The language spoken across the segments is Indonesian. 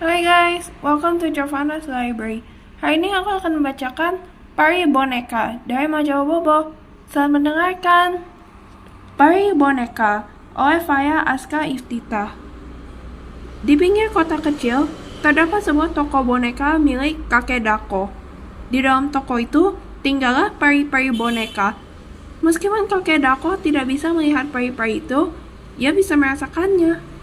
Hai guys, welcome to Jovanna's Library. Hari ini aku akan membacakan Pari Boneka dari majalah Bobo. Selamat mendengarkan. Pari Boneka oleh Faya Aska Iftitah. Di pinggir kota kecil, terdapat sebuah toko boneka milik kakek Dako. Di dalam toko itu, tinggallah pari-pari boneka. Meskipun kakek Dako tidak bisa melihat pari-pari itu, ia bisa merasakannya.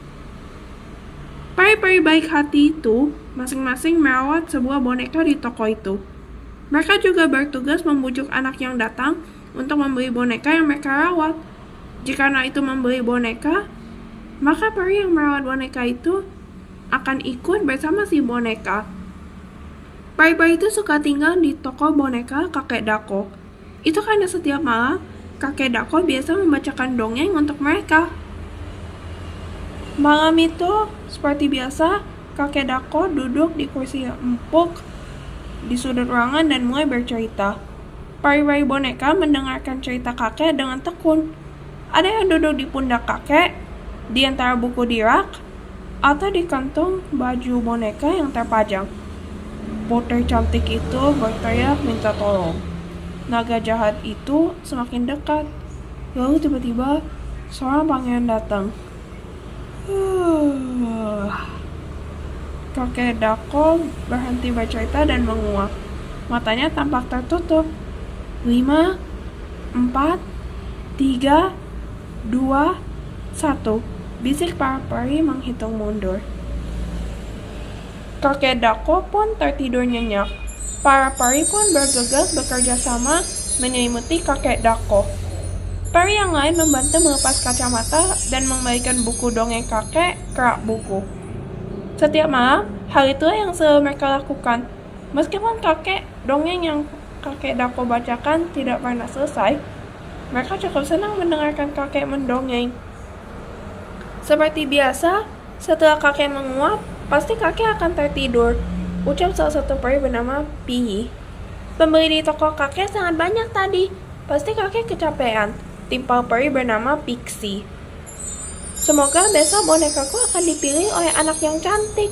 Pari-pari baik hati itu masing-masing merawat sebuah boneka di toko itu. Mereka juga bertugas membujuk anak yang datang untuk membeli boneka yang mereka rawat. Jika anak itu membeli boneka, maka peri yang merawat boneka itu akan ikut bersama si boneka. Peri-peri itu suka tinggal di toko boneka kakek Dako. Itu karena setiap malam, kakek Dako biasa membacakan dongeng untuk mereka. Malam itu, seperti biasa, kakek Dako duduk di kursi yang empuk di sudut ruangan dan mulai bercerita. Pari-pari boneka mendengarkan cerita kakek dengan tekun. Ada yang duduk di pundak kakek, di antara buku di rak, atau di kantung baju boneka yang terpajang. Putri cantik itu berteriak minta tolong. Naga jahat itu semakin dekat. Lalu tiba-tiba seorang pangeran datang. Kakek Dako berhenti bercerita dan menguap. Matanya tampak tertutup. 5, 4, 3, 2, 1. Bisik para peri menghitung mundur. Kakek Dako pun tertidur nyenyak. Para peri pun bergegas bekerja sama menyelimuti kakek Dako. Peri yang lain membantu melepas kacamata dan mengembalikan buku dongeng kakek ke rak buku. Setiap malam, hal itulah yang selalu mereka lakukan. Meskipun kakek dongeng yang kakek Dako bacakan tidak pernah selesai, mereka cukup senang mendengarkan kakek mendongeng. Seperti biasa, setelah kakek menguap, pasti kakek akan tertidur, ucap salah satu peri bernama Pi. Pembeli di toko kakek sangat banyak tadi, pasti kakek kecapean, timpal peri bernama Pixie. Semoga besok bonekaku akan dipilih oleh anak yang cantik,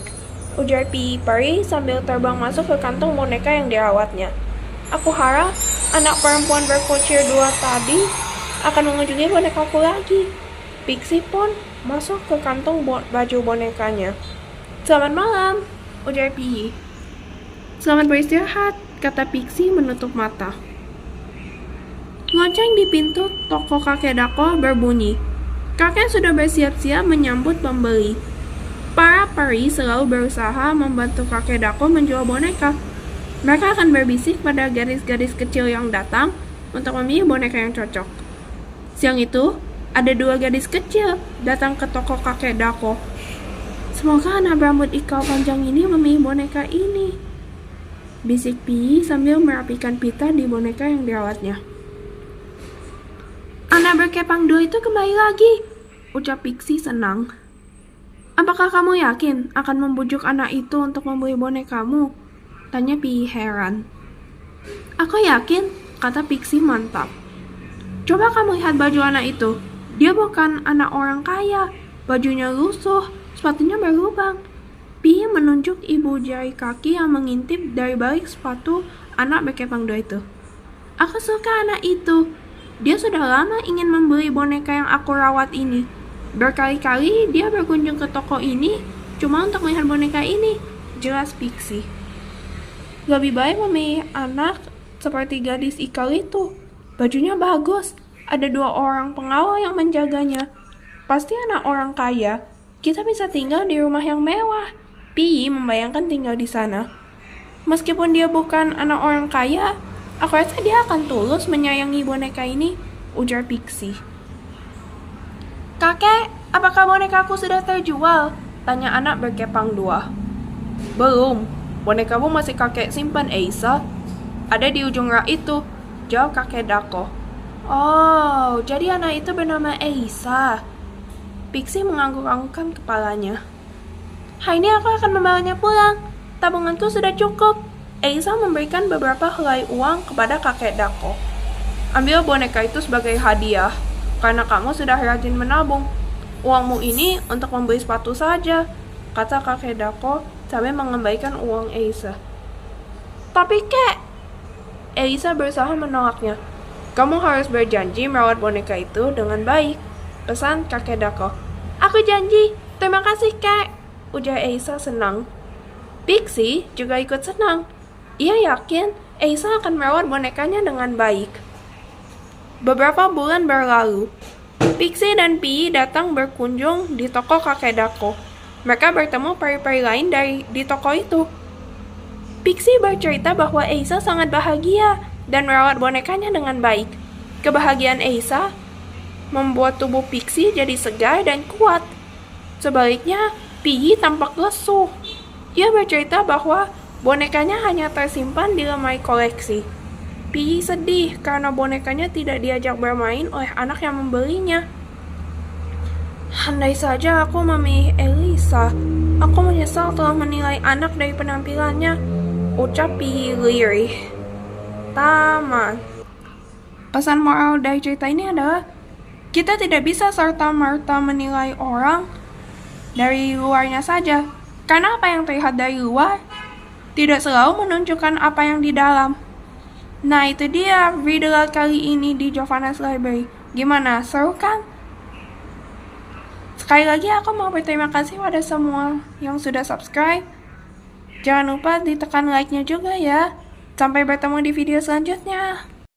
ujar Pi peri sambil terbang masuk ke kantung boneka yang dirawatnya. Aku harap anak perempuan berkucir 2 tadi akan mengunjungi bonekaku lagi. Pixie pun masuk ke kantung baju bonekanya. Selamat malam, ujar Pi. Selamat beristirahat, kata Pixie menutup mata. Lonceng di pintu toko kakek Dako berbunyi. Kakek sudah bersiap-siap menyambut pembeli. Para peri selalu berusaha membantu kakek Dako menjual boneka. Mereka akan berbisik pada gadis-gadis kecil yang datang untuk memilih boneka yang cocok. Siang itu, ada 2 gadis kecil datang ke toko kakek Dako. Semoga anak berambut ikal panjang ini memilih boneka ini, bisik Pi sambil merapikan pita di boneka yang dirawatnya. Anak berkepang 2 itu kembali lagi, ucap Pixie senang. Apakah kamu yakin akan membujuk anak itu untuk membeli bonekamu? Tanya Pi heran. Aku yakin, kata Pixie mantap. Coba kamu lihat baju anak itu. Dia bukan anak orang kaya. Bajunya lusuh, sepatunya berlubang. Pi menunjuk ibu jari kaki yang mengintip dari balik sepatu anak berkepang 2 itu. Aku suka anak itu. Dia sudah lama ingin membeli boneka yang aku rawat ini. Berkali-kali dia berkunjung ke toko ini cuma untuk melihat boneka ini, jelas Pixie. Lebih baik memilih anak seperti gadis ikal itu. Bajunya bagus, ada 2 orang pengawal yang menjaganya. Pasti anak orang kaya. Kita bisa tinggal di rumah yang mewah. Pi membayangkan tinggal di sana. Meskipun dia bukan anak orang kaya, aku rasa dia akan tulus menyayangi boneka ini, ujar Pixie. Kakek, apakah bonekaku sudah terjual? Tanya anak berkepang 2. Belum, bonekamu masih kakek simpan, Eisa. Ada di ujung rak itu, jawab kakek Dako. Oh, jadi anak itu bernama Eisa. Pixie mengangguk-anggukkan kepalanya. Hari ini aku akan membawanya pulang. Tabunganku sudah cukup. Eisa memberikan beberapa helai uang kepada kakek Dako. Ambil boneka itu sebagai hadiah, karena kamu sudah rajin menabung. Uangmu ini untuk membeli sepatu saja, kata kakek Dako sambil mengembalikan uang Elisa. Tapi Kak, Elisa berusaha menolaknya. Kamu harus berjanji merawat boneka itu dengan baik, pesan kakek Dako. Aku janji, terima kasih Kak, ujar Elisa senang. Pixie juga ikut senang. Ia yakin Elisa akan merawat bonekanya dengan baik. Beberapa bulan berlalu, Pixie dan Pi datang berkunjung di toko kakek Dako. Mereka bertemu peri-peri lain di toko itu. Pixie bercerita bahwa Elisa sangat bahagia dan merawat bonekanya dengan baik. Kebahagiaan Elisa membuat tubuh Pixie jadi segar dan kuat. Sebaliknya, Pi tampak lesu. Ia bercerita bahwa bonekanya hanya tersimpan di lemari koleksi. Pi sedih karena bonekanya tidak diajak bermain oleh anak yang membelinya. Andai saja aku memilih Elisa, aku menyesal telah menilai anak dari penampilannya, ucap Pi lirih. Tamat. Pesan moral dari cerita ini adalah kita tidak bisa serta-merta menilai orang dari luarnya saja, karena apa yang terlihat dari luar tidak selalu menunjukkan apa yang di dalam. Nah, itu dia riddle kali ini di Jovanas Library. Gimana, seru kan? Sekali lagi aku mau berterima kasih pada semua yang sudah subscribe. Jangan lupa ditekan like-nya juga ya. Sampai bertemu di video selanjutnya.